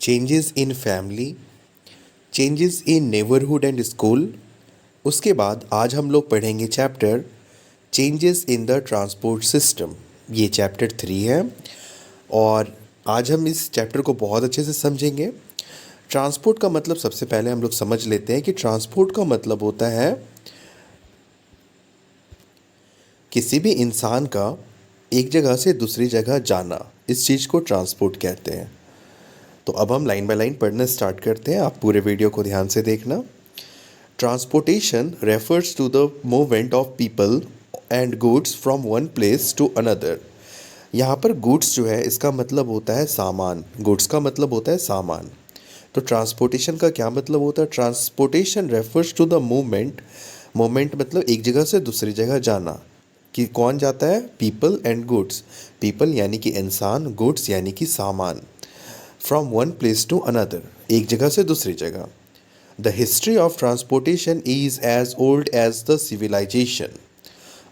Changes in family, changes in neighbourhood and school. उसके बाद आज हम लोग पढ़ेंगे chapter changes in the transport system. ये चैप्टर 3 है और आज हम इस चैप्टर को बहुत अच्छे से समझेंगे। ट्रांसपोर्ट का मतलब सबसे पहले हम लोग समझ लेते हैं कि ट्रांसपोर्ट का मतलब होता है किसी भी इंसान का एक जगह से दूसरी जगह जाना। इस चीज़ को ट्रांसपोर्ट कहते हैं। तो अब हम लाइन बाय लाइन पढ़ना स्टार्ट करते हैं। आप पूरे वीडियो को ध्यान से देखना। Transportation refers to the movement of people and goods from one place to another. यहाँ पर गुड्स जो है इसका मतलब होता है सामान। गुड्स का मतलब होता है सामान। तो ट्रांसपोर्टेशन का क्या मतलब होता है? Transportation refers to the movement. Movement मतलब एक जगह से दूसरी जगह जाना। कि कौन जाता है? People and goods. पीपल यानी कि इंसान, गुड्स यानी कि सामान। From one place to another, एक जगह से दूसरी जगह। The history of transportation is as old as the civilization.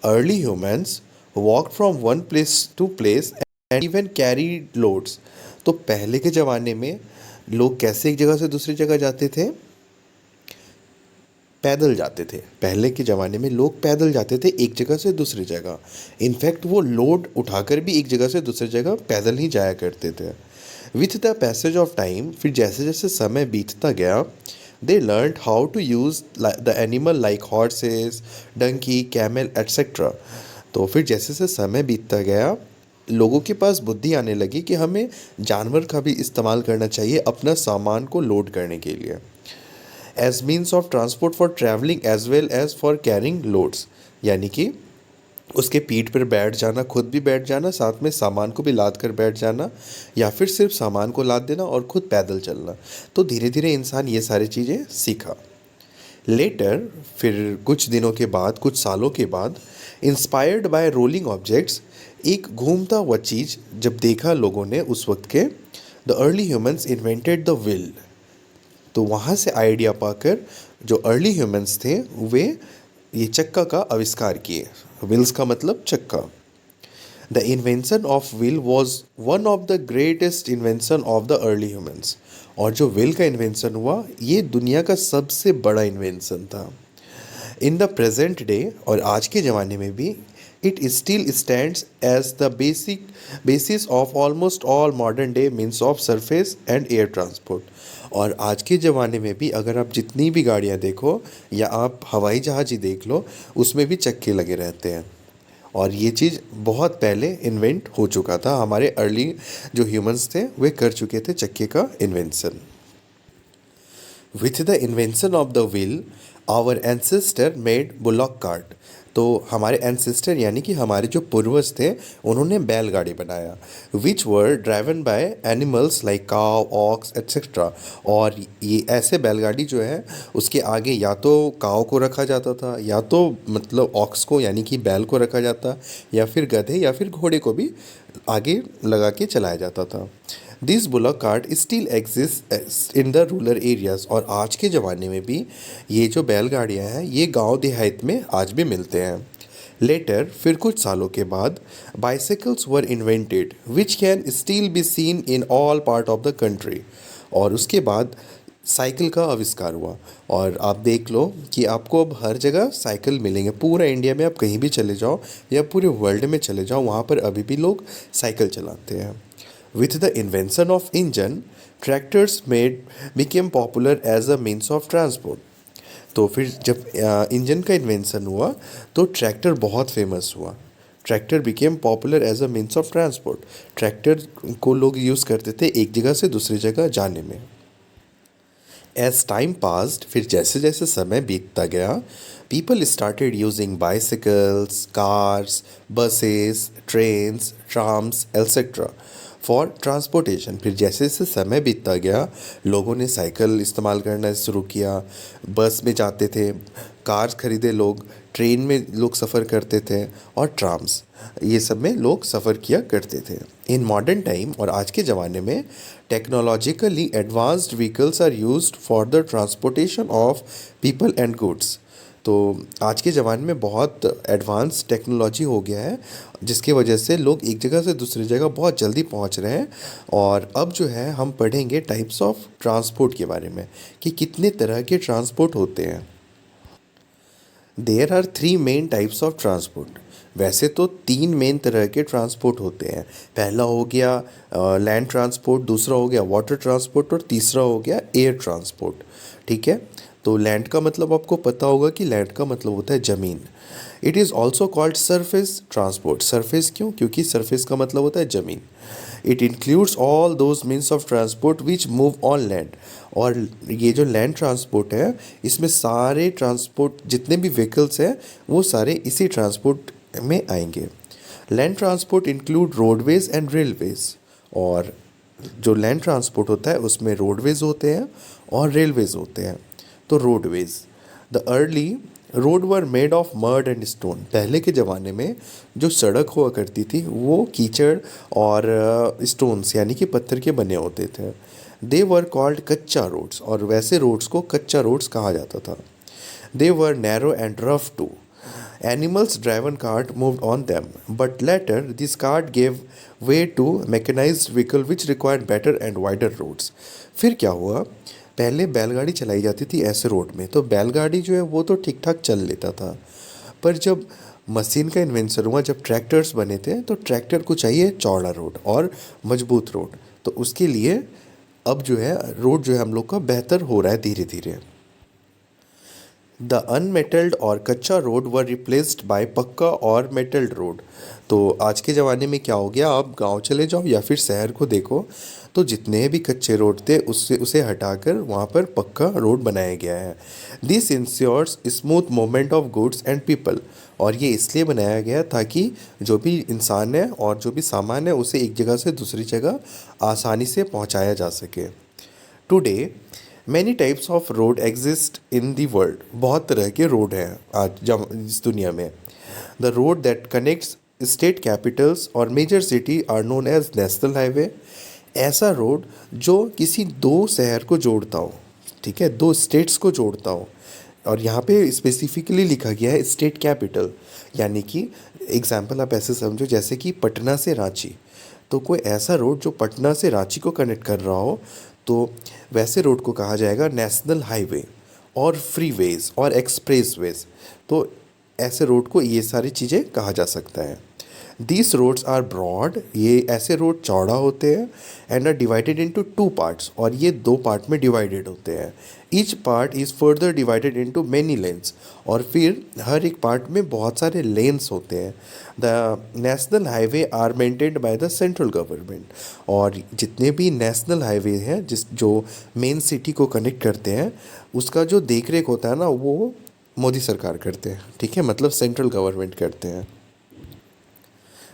Early humans walk from one place to place and even carried loads. तो पहले के ज़माने में लोग कैसे एक जगह से दूसरी जगह जाते थे? पैदल जाते थे। पहले के ज़माने में लोग पैदल जाते थे एक जगह से दूसरी जगह। इनफैक्ट वो लोड उठाकर भी एक जगह से दूसरी जगह पैदल ही जाया करते थे। With the passage of time, फिर जैसे जैसे समय बीतता गया, they learn how to use the animal like horses, donkey, camel etcetera. तो फिर जैसे जैसे समय बीतता गया, लोगों के पास बुद्धि आने लगी कि हमें जानवर का भी इस्तेमाल करना चाहिए अपना सामान को लोड करने के लिए। As means of transport for travelling as well as for carrying loads. यानी कि उसके पीठ पर बैठ जाना, खुद भी बैठ जाना, साथ में सामान को भी लाद कर बैठ जाना, या फिर सिर्फ सामान को लाद देना और खुद पैदल चलना। तो धीरे धीरे इंसान ये सारी चीज़ें सीखा। लेटर, फिर कुछ दिनों के बाद, कुछ सालों के बाद, इंस्पायर्ड बाय रोलिंग ऑब्जेक्ट्स, एक घूमता हुआ चीज़ जब देखा लोगों ने उस वक्त के, the early humans invented the wheel. तो वहाँ से आइडिया पाकर जो अर्ली ह्यूमंस थे वे ये चक्का का आविष्कार किए। व्हील्स का मतलब चक्का। The invention of wheel was one of the greatest invention of the early humans. और जो व्हील का इन्वेंशन हुआ ये दुनिया का सबसे बड़ा इन्वेंशन था। इन द प्रेजेंट डे, और आज के ज़माने में भी, it still stands as the basis of almost all modern day means of surface and air transport. और आज के ज़माने में भी अगर आप जितनी भी गाड़ियाँ देखो या आप हवाई जहाज़ ही देख लो, उसमें भी चक्के लगे रहते हैं। और ये चीज़ बहुत पहले इन्वेंट हो चुका था। हमारे अर्ली जो ह्यूमंस थे वे कर चुके थे चक्के का invention. With the invention of the wheel, our ancestor made bullock cart. तो हमारे एंसेस्टर यानी कि हमारे जो पूर्वज थे उन्होंने बैलगाड़ी बनाया। विच वर ड्राइवन बाय एनिमल्स लाइक काव, ऑक्स एट्सेट्रा। और ये ऐसे बैलगाड़ी जो है उसके आगे या तो काव को रखा जाता था, या तो मतलब ऑक्स को यानी कि बैल को रखा जाता, या फिर गधे या फिर घोड़े को भी आगे लगा के चलाया जाता था। This bullock cart still exist in the rural areas. और आज के ज़माने में भी ये जो बैलगाड़ियाँ हैं ये गांव देहात में आज भी मिलते हैं। लेटर, फिर कुछ सालों के बाद, bicycles were invented which can still be seen in all part of the country. और उसके बाद साइकिल का आविष्कार हुआ। और आप देख लो कि आपको अब हर जगह साइकिल मिलेंगे। पूरा इंडिया में आप कहीं भी चले जाओ या पूरे वर्ल्ड में चले जाओ, वहाँ पर अभी भी लोग साइकिल चलाते हैं। With the invention of engine, tractors became popular as a means of transport. तो फिर जब इंजन का इन्वेंशन हुआ तो ट्रैक्टर बहुत फेमस हुआ। Tractor became popular as a means of transport. Tractor को लोग यूज़ करते थे एक जगह से दूसरी जगह जाने में। एज टाइम पास्ड, फिर जैसे जैसे समय बीतता गया, people started using bicycles, cars, buses, trains, trams etcetera for transportation. फिर जैसे जैसे समय बीतता गया लोगों ने साइकिल इस्तेमाल करना शुरू किया, बस में जाते थे, कार्स खरीदे लोग, ट्रेन में लोग सफ़र करते थे, और ट्राम्स ये सब में लोग सफ़र किया करते थे। इन मॉडर्न टाइम, और आज के ज़माने में, technologically advanced vehicles are used for the transportation of people and goods. तो आज के ज़माने में बहुत एडवांस टेक्नोलॉजी हो गया है, जिसकी वजह से लोग एक जगह से दूसरी जगह बहुत जल्दी पहुंच रहे हैं। और अब जो है हम पढ़ेंगे टाइप्स ऑफ ट्रांसपोर्ट के बारे में कि कितने तरह के ट्रांसपोर्ट होते हैं। There are three main types of transport. वैसे तो तीन मेन तरह के ट्रांसपोर्ट होते हैं। पहला हो गया लैंड ट्रांसपोर्ट, दूसरा हो गया वाटर ट्रांसपोर्ट और तीसरा हो गया एयर ट्रांसपोर्ट। ठीक है। तो लैंड का मतलब आपको पता होगा कि लैंड का मतलब होता है ज़मीन। It is also called surface transport. Surface क्यों? क्योंकि सरफेस का मतलब होता है ज़मीन। It includes all those means of transport which move on land. और ये जो लैंड ट्रांसपोर्ट है, इसमें सारे ट्रांसपोर्ट जितने भी व्हीकल्स हैं वो सारे इसी ट्रांसपोर्ट में आएंगे। Land transport include roadways and railways. और जो लैंड ट्रांसपोर्ट होता है उसमें रोडवेज होते हैं और रेलवेज होते हैं। तो roadways, the early road were made of mud and stone. पहले के ज़माने में जो सड़क हुआ करती थी वो कीचड़ और स्टोन्स यानी कि पत्थर के बने होते थे। दे वर कॉल्ड कच्चा रोड्स, और वैसे रोड्स को कच्चा रोड्स कहा जाता था। They were narrow and rough too. Animals driven cart moved on them, but later this cart gave way to mechanized vehicle which required better and wider roads. फिर क्या हुआ? पहले बैलगाड़ी चलाई जाती थी ऐसे रोड में, तो बैलगाड़ी जो है वो तो ठीक ठाक चल लेता था। पर जब मशीन का इन्वेंशन हुआ, जब ट्रैक्टर्स बने थे, तो ट्रैक्टर को चाहिए चौड़ा रोड और मजबूत रोड। तो उसके लिए अब जो है रोड जो है हम लोग का बेहतर हो रहा है धीरे धीरे। द अनमेटल्ड और कच्चा रोड वर रिप्लेस्ड बाय पक्का और मेटल्ड रोड। तो आज के ज़माने में क्या हो गया, आप गांव चले जाओ या फिर शहर को देखो, तो जितने भी कच्चे रोड थे उससे उसे हटाकर वहाँ पर पक्का रोड बनाया गया है। This ensures smooth movement of goods and people. और ये इसलिए बनाया गया ताकि जो भी इंसान है और जो भी सामान है उसे एक जगह से दूसरी जगह आसानी से पहुँचाया जा सके। Today many types of road exist in the world. बहुत तरह के रोड हैं आज जब इस दुनिया में। The road that connects state capitals और major city are known as national highway. ऐसा रोड जो किसी दो शहर को जोड़ता हो, ठीक है, दो स्टेट्स को जोड़ता हो। और यहाँ पे स्पेसिफिकली लिखा गया है स्टेट कैपिटल, यानी कि एग्जाम्पल आप ऐसे समझो जैसे कि पटना से रांची। तो कोई ऐसा रोड जो पटना से रांची को कनेक्ट कर रहा हो, तो वैसे रोड को कहा जाएगा नेशनल हाईवे और फ्रीवेज और एक्सप्रेसवेज। तो ऐसे रोड को ये सारी चीज़ें कहा जा सकता है। These roads are broad. ये ऐसे रोड चौड़ा होते हैं and are divided into two parts. और ये दो पार्ट में डिवाइडेड होते हैं। Each part is further divided into many lanes. और फिर हर एक पार्ट में बहुत सारे लेन्स होते हैं। The national highway are maintained by the central government. और जितने भी नेशनल हाईवे हैं जो मेन सिटी को कनेक्ट करते हैं, उसका जो देख रेख होता है ना, वो मोदी सरकार करते हैं। ठीक है, मतलब सेंट्रल गवर्नमेंट करते हैं।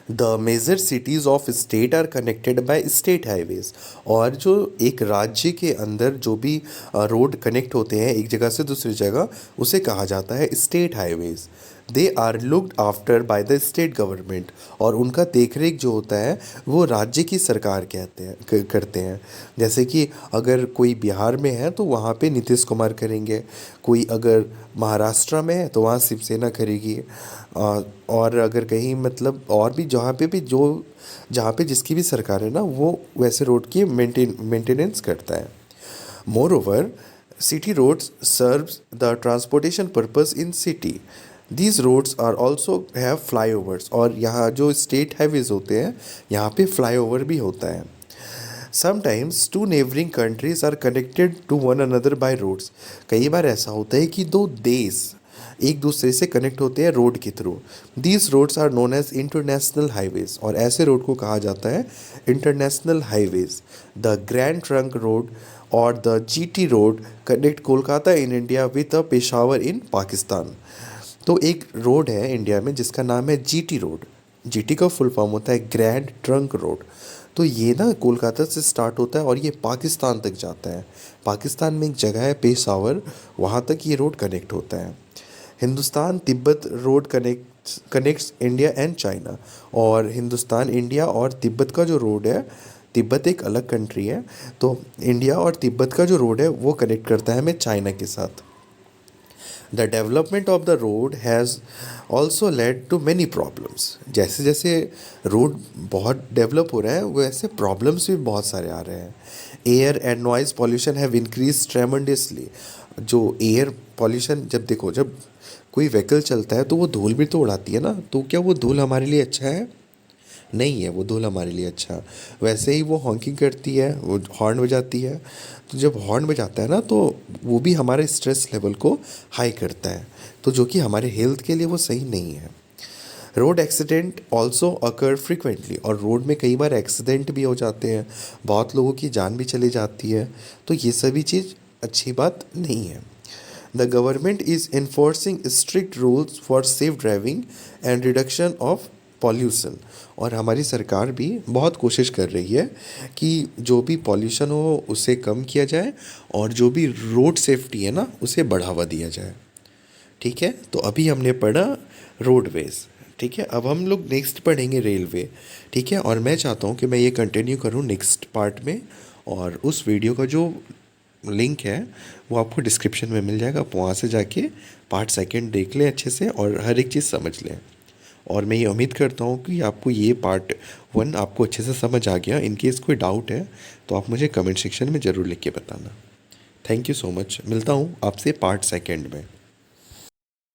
The major cities of state are connected by state highways. और जो एक राज्य के अंदर जो भी रोड कनेक्ट होते हैं एक जगह से दूसरी जगह, उसे कहा जाता है state highways. They are looked after by the state government. और उनका देखरेख जो होता है वो राज्य की सरकार करते हैं। जैसे कि अगर कोई बिहार में है तो वहाँ पे नीतीश कुमार करेंगे, कोई अगर महाराष्ट्र में है तो वहाँ शिवसेना करेगी। और अगर कहीं मतलब और भी जहाँ पे जिसकी भी सरकार है ना, वो वैसे रोड की मेंटेनेंस करता है। Moreover city roads serves the transportation purpose in city. These roads are also have flyovers. और यहाँ जो स्टेट हाईवेज होते हैं यहाँ पे फ्लाईओवर भी होता है। Sometimes two neighbouring countries are connected to one another by roads. कई बार ऐसा होता है कि दो देश एक दूसरे से कनेक्ट होते हैं रोड के through. These roads are known as international highways. और ऐसे रोड को कहा जाता है international highways. The grand trunk road और the GT road connect Kolkata in India with a Peshawar in Pakistan. तो एक रोड है इंडिया में जिसका नाम है जीटी रोड। जीटी का फुल फॉर्म होता है ग्रैंड ट्रंक रोड। तो ये ना कोलकाता से स्टार्ट होता है और ये पाकिस्तान तक जाता है। पाकिस्तान में एक जगह है पेशावर, वहाँ तक ये रोड कनेक्ट होता है। Hindustan Tibet road connects India and China. और हिंदुस्तान इंडिया और तिब्बत का जो रोड है, तिब्बत एक अलग कंट्री है, तो इंडिया और तिब्बत का जो रोड है वो कनेक्ट करता है हमें चाइना के साथ। The development of the road has also led to many problems. जैसे जैसे रोड बहुत डेवलप हो रहा है वैसे प्रॉब्लम्स भी बहुत सारे आ रहे हैं। Air and noise pollution have increase tremendously. जो एयर पॉल्यूशन, जब देखो जब कोई व्हीकल चलता है तो वो धूल भी तो उड़ाती है ना, तो क्या वो धूल हमारे लिए अच्छा है? नहीं है वो धूल हमारे लिए अच्छा। वैसे ही वो हॉकिंग करती है, वो हॉर्न बजाती है, तो जब हॉर्न बजाता है ना तो वो भी हमारे स्ट्रेस लेवल को हाई करता है, तो जो कि हमारे हेल्थ के लिए वो सही नहीं है। रोड एक्सीडेंट ऑल्सो अकर फ्रिक्वेंटली, और रोड में कई बार एक्सीडेंट भी हो जाते हैं, बहुत लोगों की जान भी चली जाती है, तो ये सभी चीज़ अच्छी बात नहीं है। The government is enforcing strict rules for safe driving and reduction of pollution. और हमारी सरकार भी बहुत कोशिश कर रही है कि जो भी पॉल्यूशन हो उसे कम किया जाए, और जो भी रोड सेफ्टी है ना उसे बढ़ावा दिया जाए। ठीक है, तो अभी हमने पढ़ा रोडवेज। ठीक है, अब हम लोग नेक्स्ट पढ़ेंगे रेलवे। ठीक है, और मैं चाहता हूँ कि मैं ये कंटिन्यू करूँ नेक्स्ट पार्ट में, और उस वीडियो का जो लिंक है वो आपको डिस्क्रिप्शन में मिल जाएगा, आप वहाँ से जाके पार्ट सेकंड देख लें अच्छे से और हर एक चीज़ समझ लें। और मैं ये उम्मीद करता हूँ कि आपको ये पार्ट 1 आपको अच्छे से समझ आ गया। इन केस कोई डाउट है तो आप मुझे कमेंट सेक्शन में ज़रूर लिख के बताना। थैंक यू सो मच, मिलता हूँ आपसे पार्ट सेकंड में।